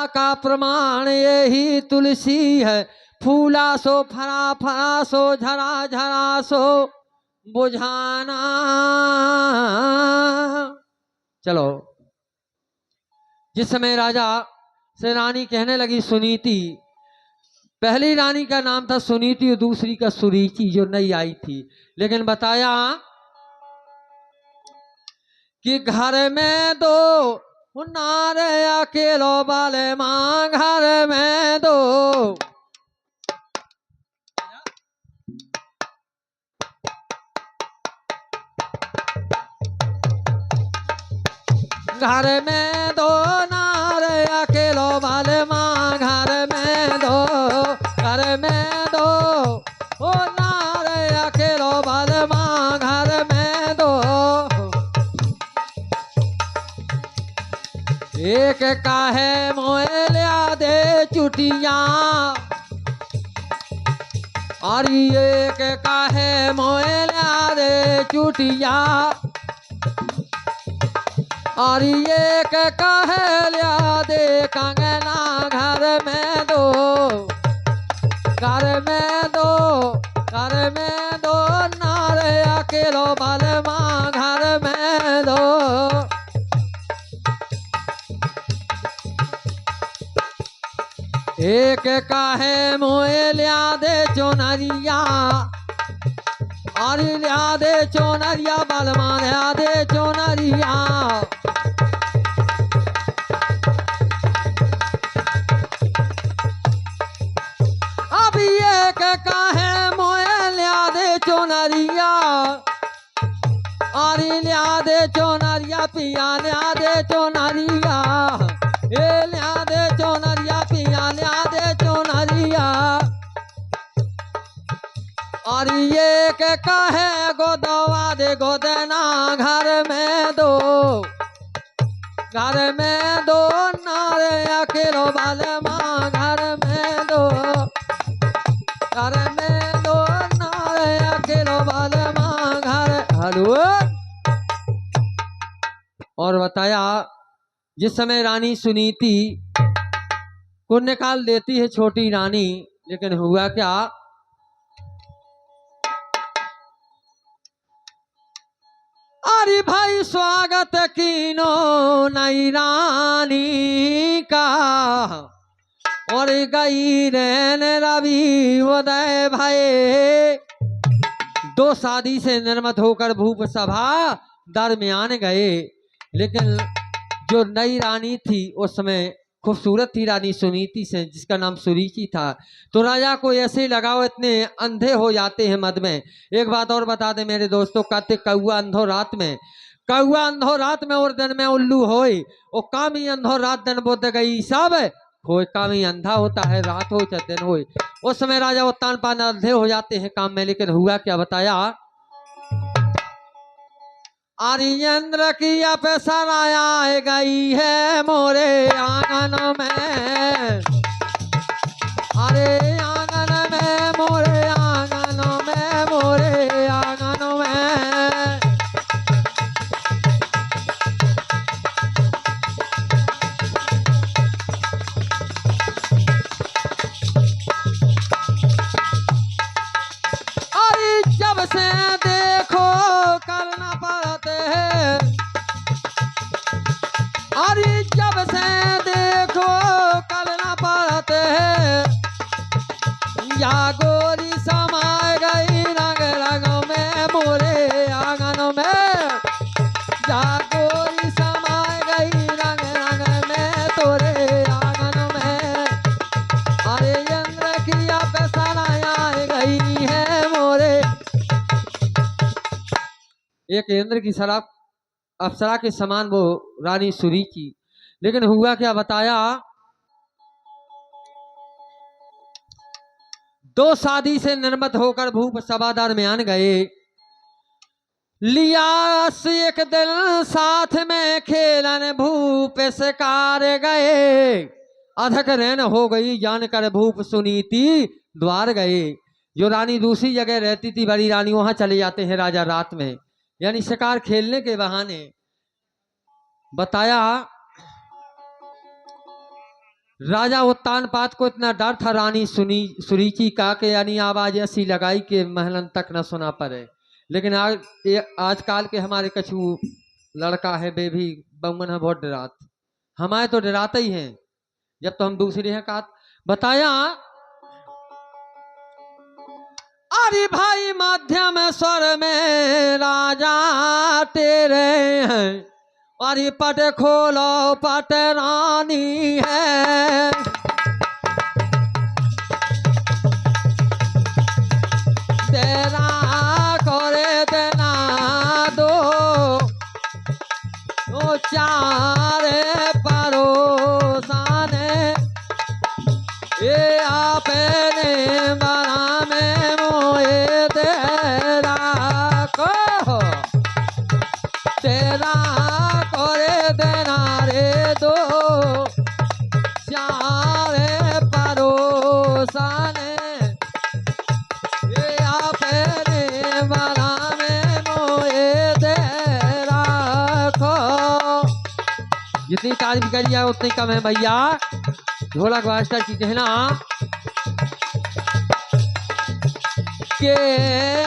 का प्रमाण यही तुलसी है, फूला सो फरा फरा सो झरा झरा सो बुझाना। चलो, जिस समय राजा से रानी कहने लगी सुनीति, पहली रानी का नाम था सुनीति और दूसरी का सुरीचि, जो नई आई थी, लेकिन बताया कि घर में दो नारे अकेलो वाले मां, घर में दो। घर में दो नारे अकेलो वाले मां, घर में दो, घर में दो ओ नारे अकेलो वाले मां, घर में दो। एक काहे मोए लिया दे चुटिया, और एक काहे मोए लिया दे चुटिया, और एक काहे लिया दे कंगना, घर में दो, घर में दो, घर में दो नारे अकेलो वाले मां, घर में दो। एक काहे मोए लिया दे चोनरिया, और लिया दे चोनरिया बलमा, लिया दे चोनरिया। अब एक काहे मोए लिया दे चोनरिया, और लिया दे चोनरिया पिया, लिया दे चोनरिया, ए लिया दे चोनरिया पिया, लिया दे चोनरिया। और ये के कहे गोदवा दे गोदना, घर में दो, घर में दो नारे अकेलो वाले मां, घर में दो, घर में दो नारे अकेलो वाले मां, घर। हेलो। और बताया जिस समय रानी सुनीति को निकाल देती है छोटी रानी, लेकिन हुआ क्या, अरे भाई स्वागत कीनो नई रानी का, और गई रैन रवि उदय भये। दो शादी से निर्मत होकर भूप सभा दरमियान गए, लेकिन जो नई रानी थी उस समय खूबसूरत थी रानी सुनीति से, जिसका नाम सुरीचि था। तो राजा को ऐसे लगाओ, इतने अंधे हो जाते हैं मद में। एक बात और बता दे मेरे दोस्तों, कहते कौआ अंधो रात में, कौआ अंधो रात में और दिन में उल्लू होए, और कामी अंधो रात दिन बुद्ध गई सब होए। कामी अंधा होता है रात हो चाहे दिन होए। उस समय राजा उत्तान पान अंधे हो जाते हैं काम में, लेकिन हुआ क्या बताया, आर्येंद्र की अप्सराएं गई है मोरे आंगन में, अरे आंगन में मोरे आंगन में, मोरे आंगन में। अरे जब से देखो करना पड़ते है, अरे जब से देखो करना पड़ते है, या गोरी समाए गई रंग रंग में मोरे आंगन में, या गोरी समाए गई रंग रंग में तोरे आंगन में। अरे इंद्र की अप्सराएं गई है मोरे। एक इंद्र की शराब अप्सरा के समान वो रानी सुरीचि, लेकिन हुआ क्या बताया, दो शादी से निर्मत होकर भूप सभा दरमियान गए, लिया एक दिन साथ में खेलन भूप शिकार गए। अधक रैन हो गई जानकर भूप सुनीति द्वार गए। जो रानी दूसरी जगह रहती थी बड़ी रानी, वहां चले जाते हैं राजा रात में, यानी शिकार खेलने के बहाने। बताया राजा उत्तानपाद को इतना डर था रानी सुनीति का कि यानी आवाज ऐसी लगाई कि महलन तक न सुना पड़े। लेकिन आजकल के हमारे कछु लड़का है बे भी बमन है बहुत डरात, हमारे तो डराते ही हैं जब तो हम दूसरे हैं का बताया। अरे भाई मध्यम स्वर में राजा तेरे हैं, अरे पट खोलो पट रानी है। तेरा करे देना दो चारे परोसान, ये आपने बना में मोए तेरा को तेरा करे देना रे दो चारे परोसान, ये आपने बना में मोए तेरा को। जितनी तारीफ करिए उतनी कम है भैया। ढोलक मास्टर की कहना के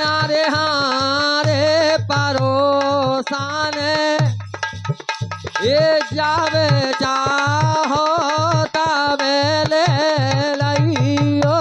आरे हारे परोसान, ये जावे चाहो तबे ले लइयो।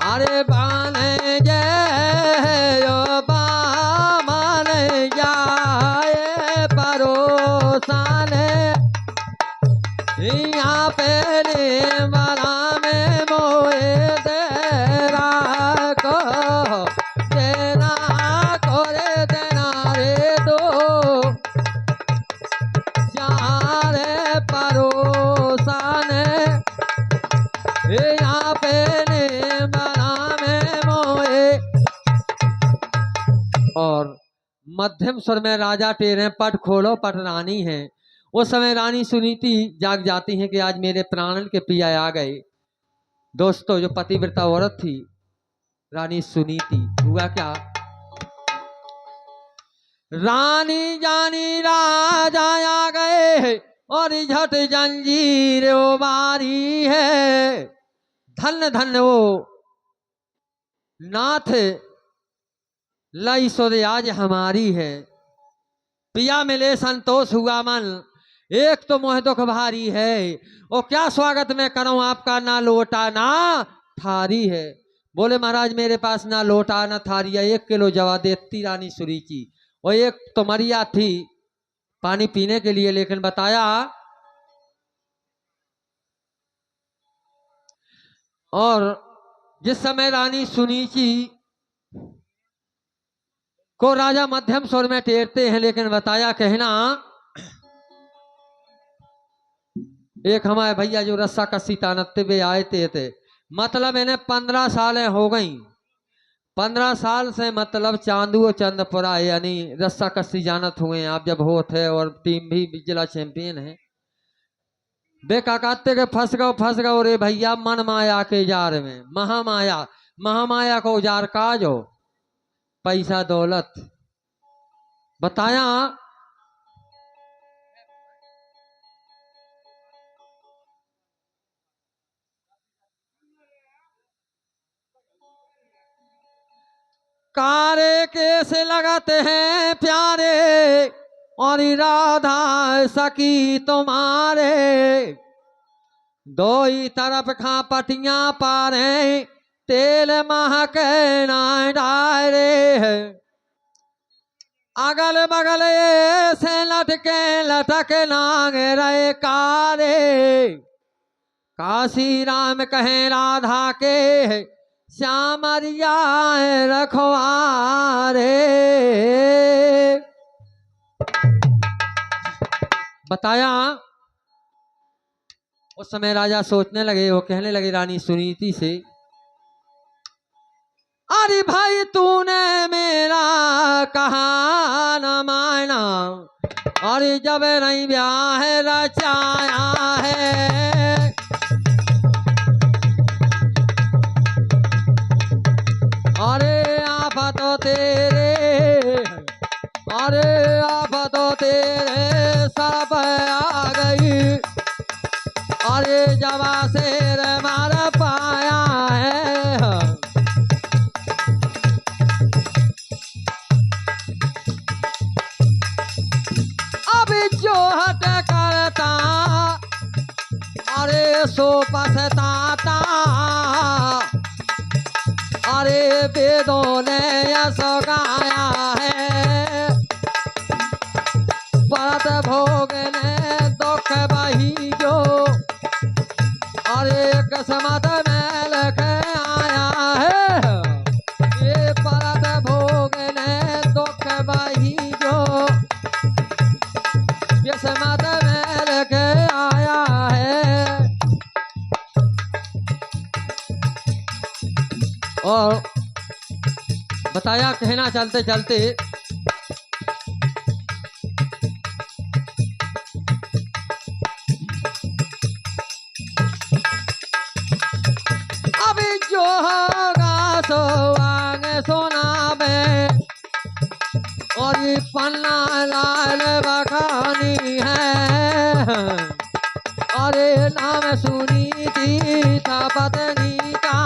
अरे बाने जयो बामन जाए परोसान, यहाँ पे बना में मोए तेरा को देना करे देना रे दो चारे परोसान, यहाँ पे बना में मोए। और मध्यम स्वर में राजा टेरे पट खोलो पट रानी है। उस समय रानी सुनीति जाग जाती हैं कि आज मेरे प्राण के पिया आ गए। दोस्तों जो पतिव्रता औरत थी रानी सुनीति, हुआ क्या, रानी जानी राजा आ गए और झट जंजीर बारी है। धन धन वो नाथ लाई सोदे आज हमारी है। पिया मिले संतोष हुआ मन, एक तो मोह दुख भारी है। और क्या स्वागत मैं करूं आपका, ना लोटा ना थारी है। बोले महाराज मेरे पास ना लोटा ना थारी है, 1 किलो जवा देती रानी सुरीची, और एक तो मरिया थी पानी पीने के लिए। लेकिन बताया और जिस समय रानी सुनीची को राजा मध्यम स्वर में टेरते हैं, लेकिन बताया कहना एक हमारे भैया जो रस्सा कस्सी तानते हुए आए थे, मतलब इन्हें 15 सालें हो गई। 15 साल से मतलब चांदू और चंदपुरा यानी रस्सा कस्सी जानत हुए आप जब हो थे, और टीम भी जिला चैंपियन है। बेकाकाते के फंस गो रे भैया मन माया के जार में। महामाया, महामाया को जार का जो पैसा दौलत। बताया कारे कैसे लगाते हैं प्यारे, और राधा सकी तुम्हारे। दो ही तरफ खा पटियां पारे, तेल महके ना डायरे। अगल बगल से लटके लटक नांग रहे कारे। काशी राम कहे राधा के, श्यामरिया रखवारे। बताया उस समय राजा सोचने लगे, वो कहने लगे रानी सुनीति से, अरे भाई तूने मेरा कहा न माना, अरे जब नहीं ब्याह रचाया है। अरे आफत तेरे, अरे आफत तेरे जवा शेर मार पाया है। अभी जो हट करता अरे सो पछताता, अरे वेदों ने यश गाया है। परत भोगने दुख बही जो, अरे किस्मत में लेके आया है। ये परत भोगने दुख बही जो, किस्मत में लेके आया है। और बताया कहना चलते चलते, अभी जो होगा सो आगे सुनावे, और ये पन्ना लाल बखानी है। अरे नाम सुनी थी था पत्नी का,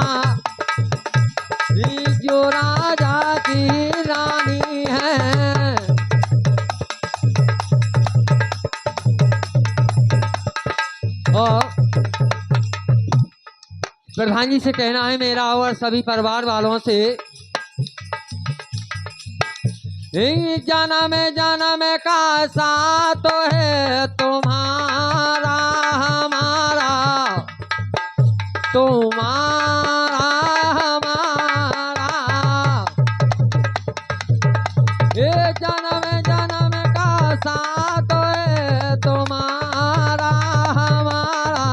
जो राजा की रानी है। और प्रधान जी से कहना है मेरा और सभी परिवार वालों से, जन्म का साथ है तुम्हारा हमारा, तुम्हारा हमारा। ये जन्म का साथ है तुम्हारा हमारा,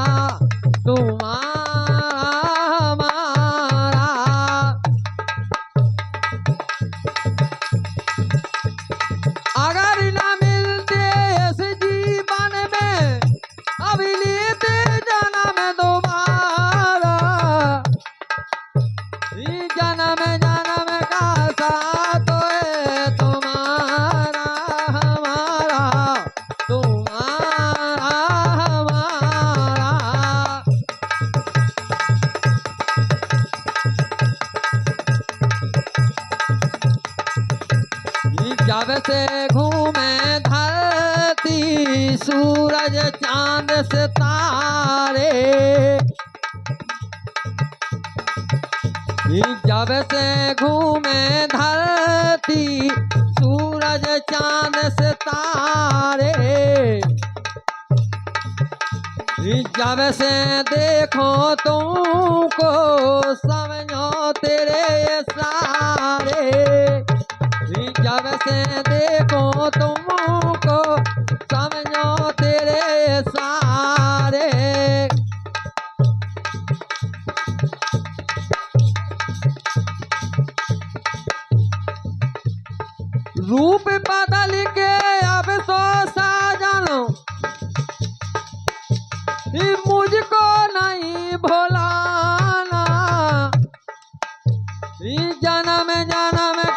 तुम्हारा हमारा। अगर न मिलते इस जीवन में, अभी लेते जन्म दोबारा। जन्म का साथ है तुम्हारा हमारा, तुम्हारा हमारा। जब से घूमे धरती सूरज चांद सितारे, जब से घूमे धरती सूरज चांद सितारे, जब से देखो तुमको समझो तेरे सारे, जब से देखो तुमको समझो तेरे सारे। रूप बदल के अब तो साजन, मुझको नहीं भुलाना। जन्म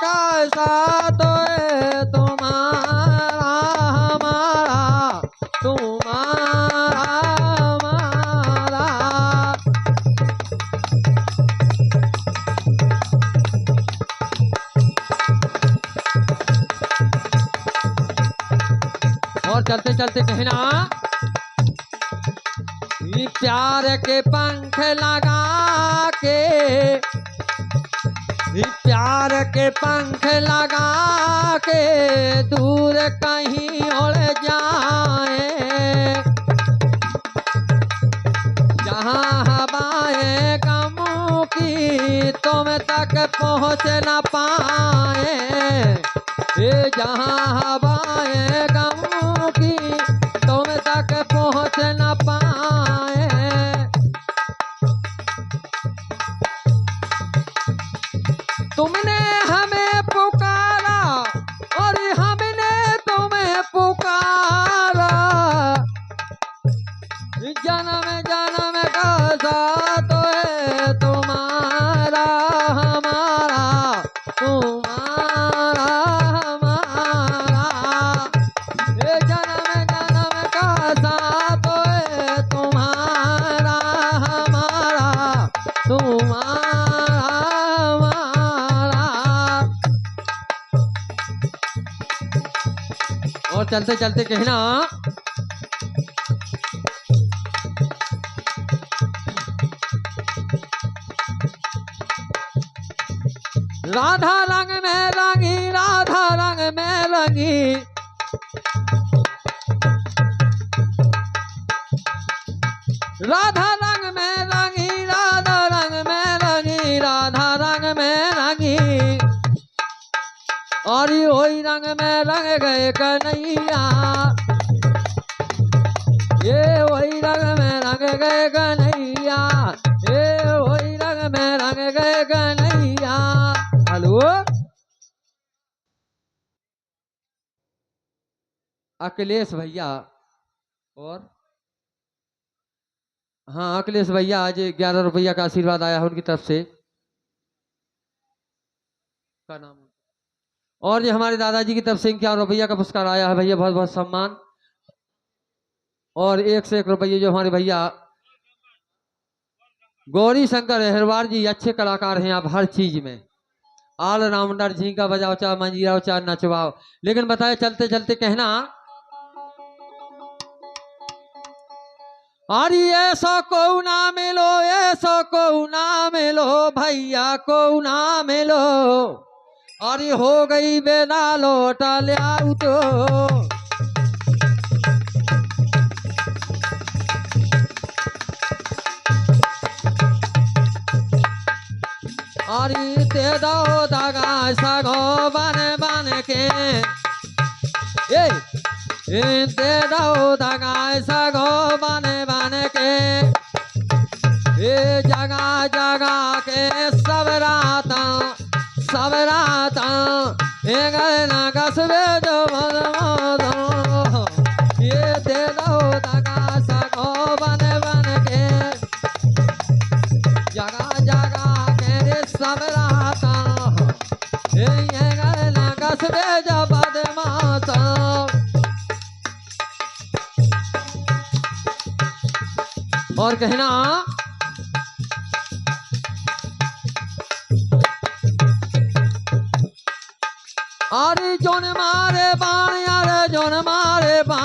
का साथ है तुम्हारा हमारा, तुम्हारा हमारा। और चलते चलते कहना, ये प्यार के पंख लगा के, प्यार के पंख लगा के दूर कहीं उड़ जाए। जहाँ हवाएं गमों की तुम तक पहुँच न पाए, ये जहाँ हवाएं गमों की तुम तक पहुँच न पाए। तुमने हमें पुकारा और हमने तुम्हें पुकारा। जन्म का साथ है तुम्हारा हमारा, तुम्हारा हमारा। ये जन्म का साथ है तुम्हारा चलते चलते कहना राधा रंग में रंगी, राधा रंग में रंगी, राधा रंग में रंगी, राधा रंग में रंगी, राधा रंग में रंगी, और वही रंग में रंग गए कन्हैया, ये वही रंग में रंग गए कन्हैया, ये वही रंग में रंग गए कन्हैया। हेलो, अखिलेश भैया और हाँ अखिलेश भैया आज 11 रुपया का आशीर्वाद आया है उनकी तरफ से, का नाम, और ये हमारे दादाजी की तरफ से 51 रुपया का पुरस्कार आया है भैया, बहुत बहुत सम्मान, और 1 से 1 रुपये जो हमारे भैया गौरी शंकर हेरवार जी, अच्छे कलाकार हैं आप हर चीज में, ऑलराउंडर, झींका बजाओ चाहे मंजीराओ चाहे नचवाओ। लेकिन बताए चलते चलते कहना अरे ऐसा को ना मिलो, ऐसा को ना मिलो भैया, को ना मिलो, अरे हो गई बेना लौटा ले आऊ तो, अरे दे दो दगा सगो बन बन के, दे दो दगा सगो बन बन के, ये जगा जगा के सब राता, सब राता, एक न कसबे जो मदमदो, ये दे दो दगा सगो बन बन के, जगा जगा सब राता, ये न कसबे जो बदमाता। और कहना अरे जोन मारे बाण, अरे जोन मारे बाण,